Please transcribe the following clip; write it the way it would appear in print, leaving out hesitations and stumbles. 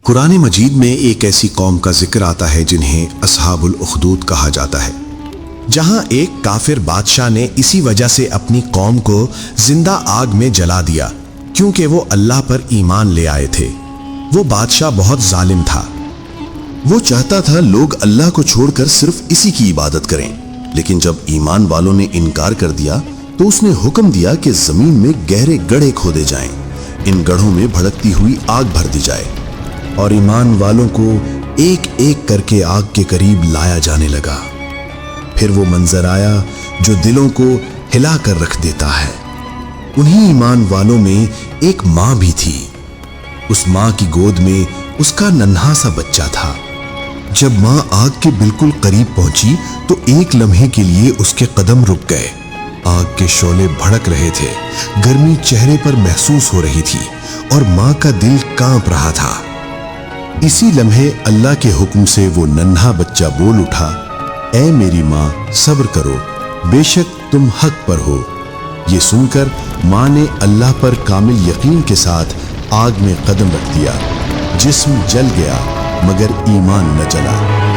قرآن مجید میں ایک ایسی قوم کا ذکر آتا ہے جنہیں اصحاب الاخدود کہا جاتا ہے، جہاں ایک کافر بادشاہ نے اسی وجہ سے اپنی قوم کو زندہ آگ میں جلا دیا کیونکہ وہ اللہ پر ایمان لے آئے تھے۔ وہ بادشاہ بہت ظالم تھا۔ وہ چاہتا تھا لوگ اللہ کو چھوڑ کر صرف اسی کی عبادت کریں، لیکن جب ایمان والوں نے انکار کر دیا تو اس نے حکم دیا کہ زمین میں گہرے گڑھے کھودے جائیں، ان گڑھوں میں بھڑکتی ہوئی آگ بھر دی جائے، اور ایمان والوں کو ایک ایک کر کے آگ کے قریب لایا جانے لگا۔ پھر وہ منظر آیا جو دلوں کو ہلا کر رکھ دیتا ہے۔ انہی ایمان والوں میں ایک ماں بھی تھی۔ اس ماں کی گود میں اس کا ننھا سا بچہ تھا۔ جب ماں آگ کے بالکل قریب پہنچی تو ایک لمحے کے لیے اس کے قدم رک گئے۔ آگ کے شعلے بھڑک رہے تھے، گرمی چہرے پر محسوس ہو رہی تھی اور ماں کا دل کانپ رہا تھا۔ اسی لمحے اللہ کے حکم سے وہ ننھا بچہ بول اٹھا، اے میری ماں صبر کرو، بے شک تم حق پر ہو۔ یہ سن کر ماں نے اللہ پر کامل یقین کے ساتھ آگ میں قدم رکھ دیا۔ جسم جل گیا مگر ایمان نہ جلا۔